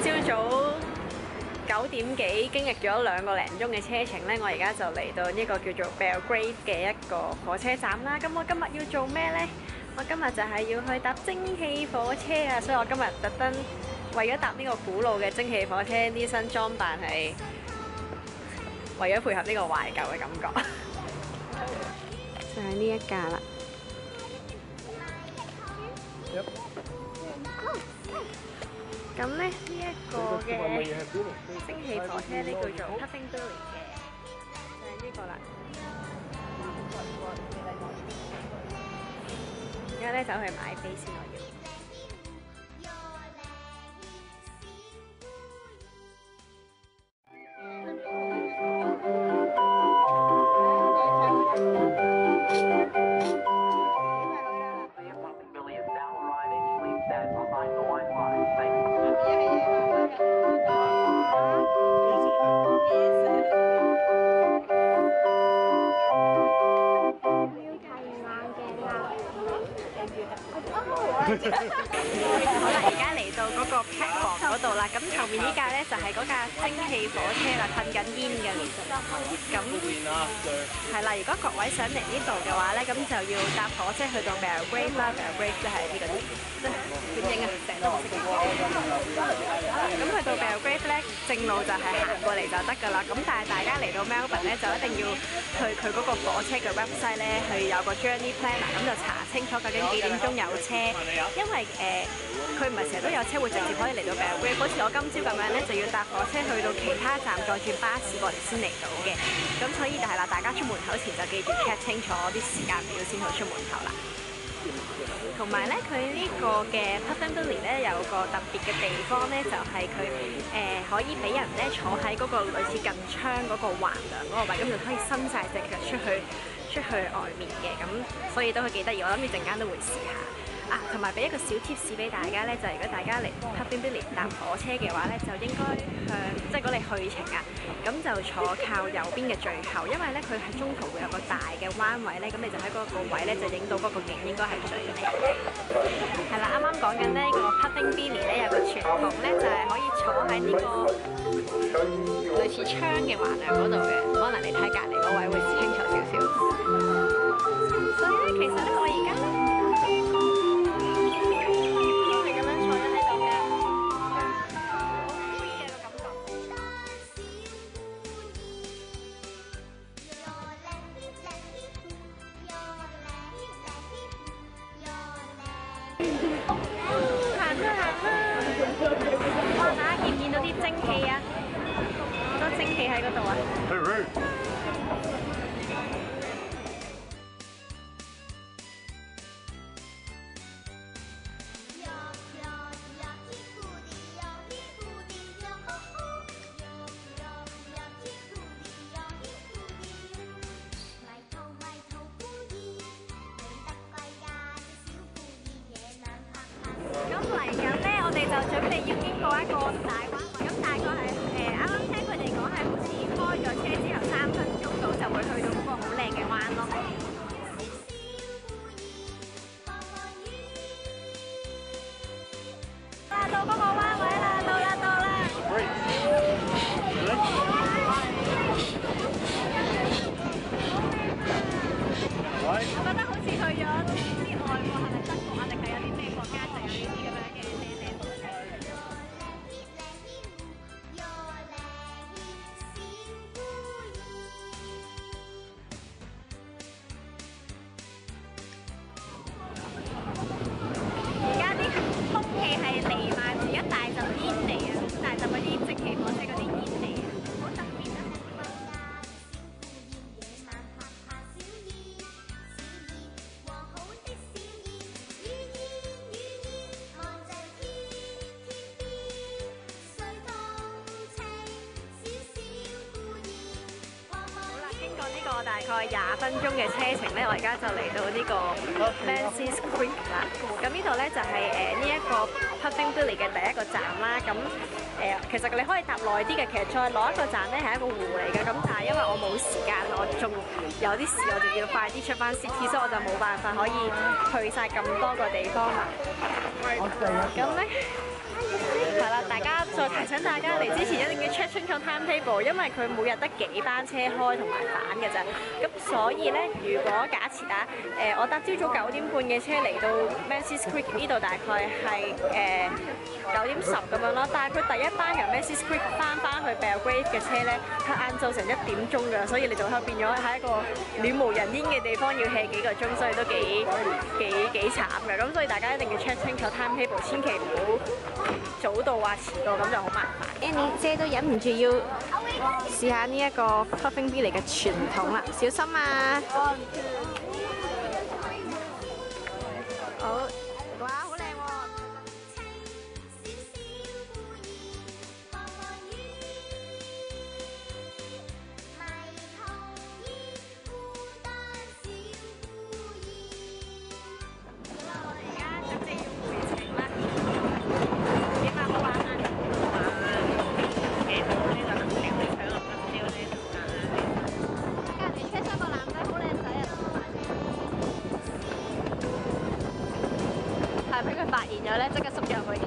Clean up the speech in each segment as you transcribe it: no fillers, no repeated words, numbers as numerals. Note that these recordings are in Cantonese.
朝早9點幾，經歷咗2個零鐘嘅車程咧，我而家就嚟到呢個叫做 Belgrade 嘅一個火車站啦。咁我今日要做咩呢？我今日就係要去搭蒸汽火車啊！所以我今日特登為咗搭呢個古老嘅蒸汽火車，呢身裝扮係為咗配合呢個懷舊嘅感覺。就係呢一架啦。咁咧呢一個嘅蒸汽火車呢叫做 Puffing Billy 嘅，就係呢個啦。而家咧走去買飛先，我要。好啦，而家嚟到嗰個 platform 嗰度啦，咁後面呢架咧就係嗰架蒸汽火車啦，噴緊煙嘅。咁係啦，如果各位想嚟呢度嘅話咧，咁就要搭火車去到 Belgrade 啦 ，Belgrade 即係呢個字，即係點影啊？成日都唔識講。咁去到 Belgrade 咧，正路就係行過嚟就得㗎啦。咁但係大家嚟到 Melbourne 咧，就一定要去佢嗰個火車嘅 website 咧，去有個 journey planner， 咁就查清楚究竟幾點鐘有車。因為佢唔係成日都有車會直接可以嚟到 Belgrade， 好似我今朝咁樣咧，就要搭火車去到其他站，再轉巴士過嚟先嚟到嘅。咁所以係啦，大家出門口前就記住 check 清楚啲時間表先好出門口啦。同埋咧，佢呢個嘅 Puffing Billy 咧有個特別嘅地方咧，就係佢可以俾人咧坐喺嗰個類似近窗嗰個橫梁嗰個位，咁就可以伸晒隻腳出去外面嘅，咁所以都係幾得意。我諗住陣間都會試下。啊，同埋俾一個小 tips 俾大家咧，就係如果大家嚟 Puffing Billy 搭火車嘅話咧，就應該向即係如果你去程啊，咁就坐靠右邊嘅最後，因為咧佢喺中途會有個大嘅彎位咧，咁你就喺嗰個位咧就影到嗰個景應該係最靚嘅。係啦，啱啱講緊呢個 Puffing Billy 咧有個傳統咧，就係可以坐喺呢個類似窗嘅橫梁嗰度嘅，可能你睇隔離嗰位會清楚少少。所以咧，其實咧我而家哇！大家見唔見到啲蒸汽啊？好多蒸汽喺嗰度啊！嚟緊咧，我哋就準備要經過一個大彎位，咁大概係啱啱聽佢哋講係好似開咗車之後3分鐘到就會去到嗰個好靚嘅彎咯。到嗰個彎位啦，到啦！我覺得好似去咗啲外國，係咪德國啊？定係有啲咩國家就有呢啲咁樣嘅靚火車？而家啲空氣係彌漫住一大陣煙味啊，大陣嗰啲蒸汽火車嗰啲煙味啊，好特別啊！大概20分鐘嘅車程咧，我而家就嚟到呢個 Menzies Creek 啦。咁呢度咧就係呢一個 Puffing Billy 嘅第一個站啦。咁其實你可以搭耐啲嘅，其實再攞一個站咧係一個湖嚟嘅。咁但係因為我冇時間，我仲有啲事，我就要快啲出翻 city， 所以我就冇辦法可以去晒咁多個地方啦。咁咧係啦，大家最提醒大家嚟之前一定要 check 清楚 timetable， 因為佢每日得幾班車開同埋返嘅咋。咁所以咧，如果假設啊，我搭朝早9點半嘅車嚟到 Menzies Creek 呢度，大概係9點10咁樣咯。但係佢第一班由 Menzies Creek 翻去 Belgrade 嘅車咧，係晏晝成1點鐘㗎，所以你就變咗喺一個亂無人煙嘅地方要 hea 幾個鐘，所以都幾慘嘅。咁所以大家一定要 check 清楚 timetable， 千祈唔好早到啊遲到，咁就好麻煩。Annie 姐都忍唔住要試下呢一個 Puffing Billy 嘅傳統啦，小心啊！好，哇，好靚喎！係俾佢發現咗咧，即刻縮咗入去添。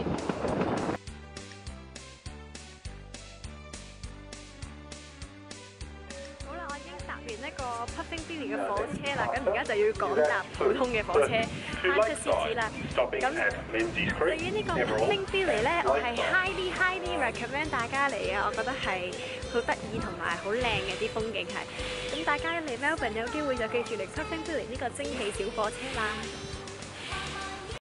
好啦，我已經搭完一個 Puffing Billy 嘅火車啦，咁而家就要趕搭普通嘅火車翻出獅子啦。咁對於呢個 Puffing Billy 咧，我係 highly recommend 大家嚟嘅，我覺得係好得意同埋好靚嘅啲風景係。咁大家嚟 Melbourne 有機會就記住嚟 Puffing Billy 呢個蒸汽小火車啦。